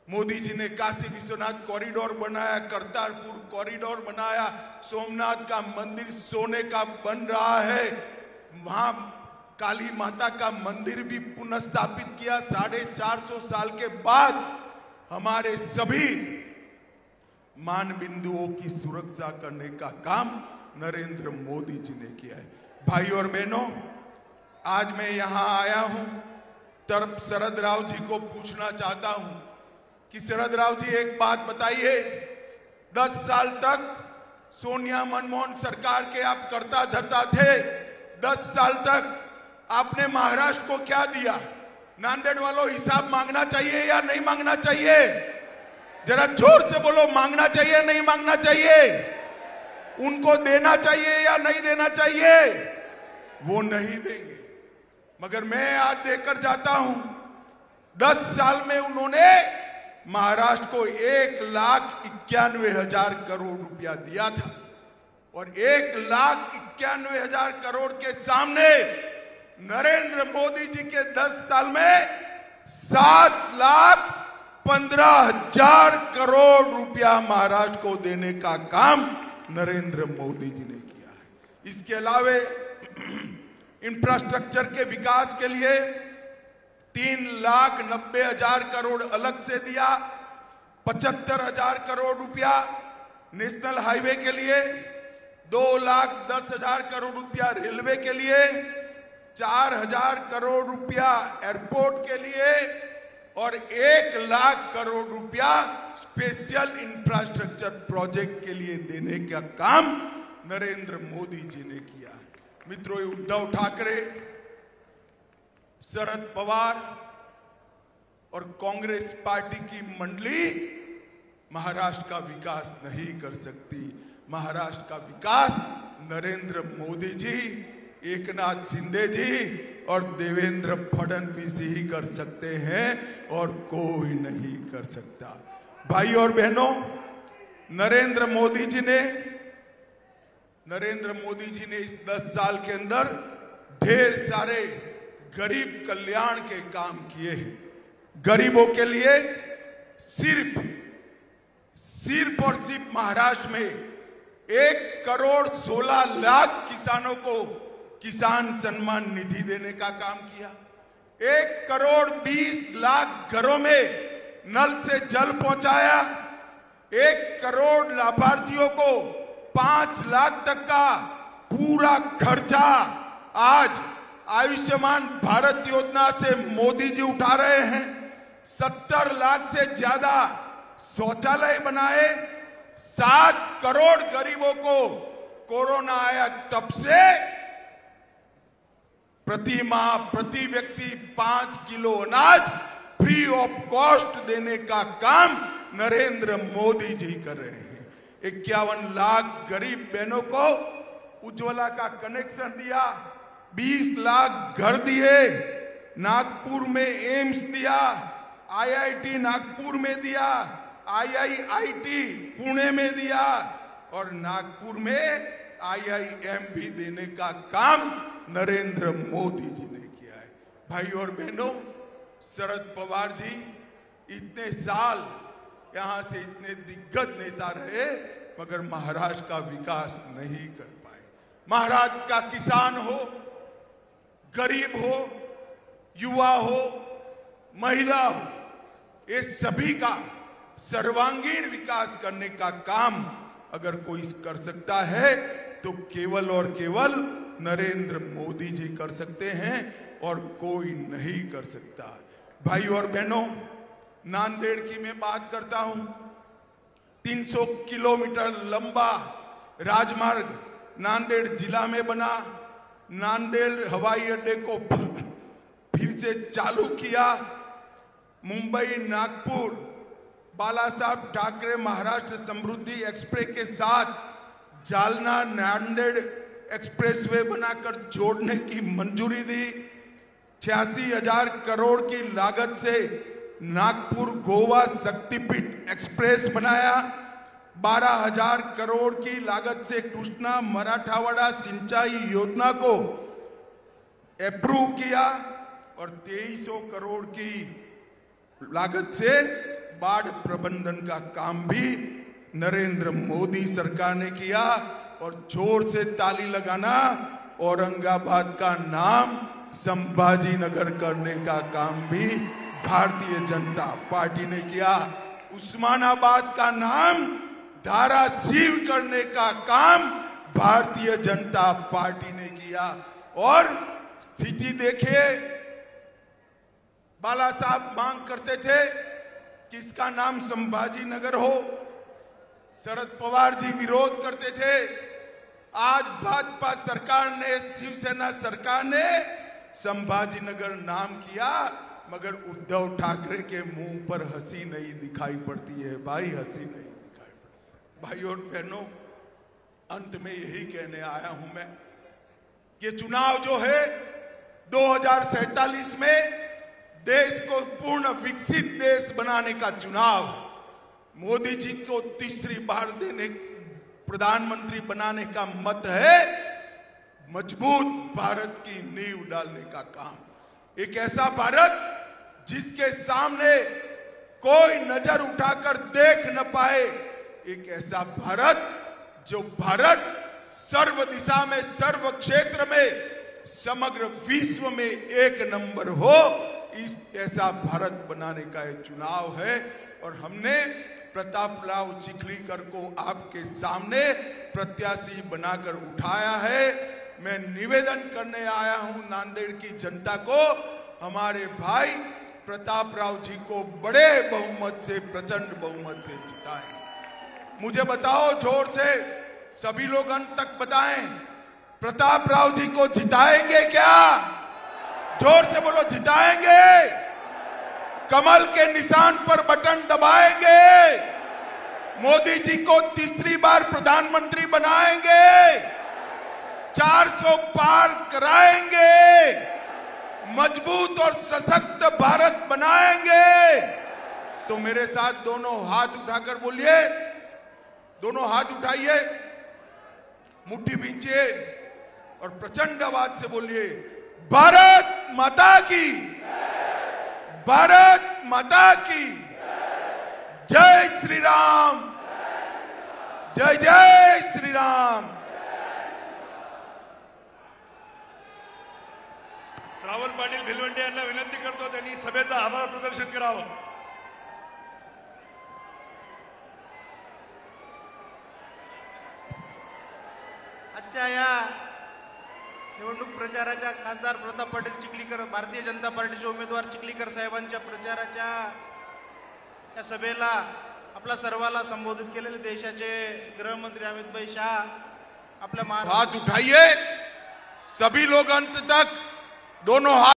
मोदी जी ने काशी विश्वनाथ कॉरिडोर बनाया, करतारपुर कॉरिडोर बनाया, सोमनाथ का मंदिर सोने का बन रहा है, वहां काली माता का मंदिर भी पुनः स्थापित किया। 450 साल के बाद हमारे सभी मान बिंदुओं की सुरक्षा करने का काम नरेंद्र मोदी जी ने किया है। भाई और बहनों, आज मैं यहां आया हूं तब शरद राव जी को पूछना चाहता हूं कि शरद राव जी एक बात बताइए, 10 साल तक सोनिया मनमोहन सरकार के आप कर्ता धर्ता थे, 10 साल तक आपने महाराष्ट्र को क्या दिया? नांदेड़ वालों, हिसाब मांगना चाहिए या नहीं मांगना चाहिए? जरा जोर से बोलो, मांगना चाहिए नहीं मांगना चाहिए? उनको देना चाहिए या नहीं देना चाहिए? वो नहीं देंगे, मगर मैं आज देकर जाता हूं। 10 साल में उन्होंने महाराष्ट्र को 1,91,000 करोड़ रुपया दिया था और 1,91,000 करोड़ के सामने नरेंद्र मोदी जी के 10 साल में 7,15,000 करोड़ रुपया महाराष्ट्र को देने का काम नरेंद्र मोदी जी ने किया है। इसके अलावा इंफ्रास्ट्रक्चर के विकास के लिए 3,90,000 करोड़ अलग से दिया, 75,000 करोड़ रुपया नेशनल हाईवे के लिए, 2,10,000 करोड़ रुपया रेलवे के लिए, 4,000 करोड़ रुपया एयरपोर्ट के लिए और 1,00,000 करोड़ रुपया स्पेशल इंफ्रास्ट्रक्चर प्रोजेक्ट के लिए देने का काम नरेंद्र मोदी जी ने किया। मित्रों, उद्धव ठाकरे, शरद पवार और कांग्रेस पार्टी की मंडली महाराष्ट्र का विकास नहीं कर सकती। महाराष्ट्र का विकास नरेंद्र मोदी जी, एकनाथ शिंदे जी और देवेंद्र फडणवीस ही कर सकते हैं और कोई नहीं कर सकता। भाई और बहनों, नरेंद्र मोदी जी ने इस 10 साल के अंदर ढेर सारे गरीब कल्याण के काम किए हैं। गरीबों के लिए सिर्फ और सिर्फ महाराष्ट्र में 1,16,00,000 किसानों को किसान सम्मान निधि देने का काम किया। 1,20,00,000 घरों में नल से जल पहुंचाया। 1 करोड़ लाभार्थियों को 5 लाख तक का पूरा खर्चा आज आयुष्मान भारत योजना से मोदी जी उठा रहे हैं। 70 लाख से ज्यादा शौचालय बनाए। 7 करोड़ गरीबों को कोरोना आया तब से प्रति माह प्रति व्यक्ति 5 किलो अनाज फ्री ऑफ कॉस्ट देने का काम नरेंद्र मोदी जी कर रहे हैं। 51 लाख गरीब बहनों को उज्ज्वला का कनेक्शन दिया। 20 लाख घर दिए। नागपुर में एम्स दिया, IIT नागपुर में दिया, IIIT पुणे में दिया और नागपुर में IIM भी देने का काम नरेंद्र मोदी जी ने किया है। भाई और बहनों, शरद पवार जी इतने साल यहां से इतने दिग्गज नेता रहे मगर महाराष्ट्र का विकास नहीं कर पाए। महाराष्ट्र का किसान हो, गरीब हो, युवा हो, महिला हो, ये सभी का सर्वांगीण विकास करने का काम अगर कोई कर सकता है तो केवल और केवल नरेंद्र मोदी जी कर सकते हैं और कोई नहीं कर सकता। भाई और बहनों, नांदेड़ की मैं बात करता हूं। 300 किलोमीटर लंबा राजमार्ग नांदेड़ जिला में बना। नांदेड़ हवाई अड्डे को फिर से चालू किया। मुंबई नागपुर बाला साहब ठाकरे महाराष्ट्र समृद्धि एक्सप्रेस के साथ जालना नांदेड़ एक्सप्रेसवे बनाकर जोड़ने की मंजूरी दी। 86,000 करोड़ की लागत से नागपुर गोवा शक्तिपीठ एक्सप्रेस बनाया। 12,000 करोड़ की लागत से कृष्णा मराठवाड़ा सिंचाई योजना को अप्रूव किया और 2,300 करोड़ की लागत से बाढ़ प्रबंधन का काम भी नरेंद्र मोदी सरकार ने किया। और जोर से ताली लगाना, औरंगाबाद का नाम संभाजी नगर करने का काम भी भारतीय जनता पार्टी ने किया। उस्मानाबाद का नाम धाराशिव करने का काम भारतीय जनता पार्टी ने किया। और स्थिति देखिए, बाला साहब मांग करते थे कि इसका नाम संभाजी नगर हो, शरद पवार जी विरोध करते थे। आज भाजपा सरकार ने, शिवसेना सरकार ने संभाजी नगर नाम किया, मगर उद्धव ठाकरे के मुंह पर हंसी नहीं दिखाई पड़ती है भाई, हंसी नहीं दिखाई पड़ती। भाइयों और बहनों, अंत में यही कहने आया हूं मैं कि चुनाव जो है 2047 में देश को पूर्ण विकसित देश बनाने का चुनाव, मोदी जी को तीसरी बार प्रधानमंत्री बनाने का मत है, मजबूत भारत की नींव डालने का काम। एक ऐसा भारत जिसके सामने कोई नजर उठाकर देख न पाए, एक ऐसा भारत जो भारत सर्व दिशा में, सर्व क्षेत्र में, समग्र विश्व में एक नंबर हो, इस ऐसा भारत बनाने का ये चुनाव है। और हमने प्रताप राव चिखलीकर को आपके सामने प्रत्याशी बनाकर उठाया है। मैं निवेदन करने आया हूं नांदेड़ की जनता को, हमारे भाई प्रताप राव जी को बड़े बहुमत से, प्रचंड बहुमत से जिताएं। मुझे बताओ जोर से, सभी लोग अंत तक बताएं, प्रताप राव जी को जिताएंगे क्या? जोर से बोलो, जिताएंगे? कमल के निशान पर बटन दबाएंगे? मोदी जी को तीसरी बार प्रधानमंत्री बनाएंगे? 400 पार कराएंगे? मजबूत और सशक्त भारत बनाएंगे? तो मेरे साथ दोनों हाथ उठाकर बोलिए, दोनों हाथ उठाइए, मुट्ठी भींचिए और प्रचंड आवाज से बोलिए, भारत माता की, भारत माता की जय श्री राम, जय जय श्री राम। श्रावण पाटील भिलवंडे यांना विनंती करतो त्यांनी सभेचं आभार प्रदर्शन करावं। आजच्या या निवडणूक प्रचाराच्या खासदार प्रताप पाटील चिखलीकर, भारतीय जनता पार्टीचे उमेदवार चिखलीकर साहेबांच्या प्रचाराच्या या सभेला आपला सर्वाला संबोधित केलेले देशाचे गृहमंत्री अमित भाई शाह आपल्या हाथ उठाइए, सभी लोग अंत तक दोनों हाथ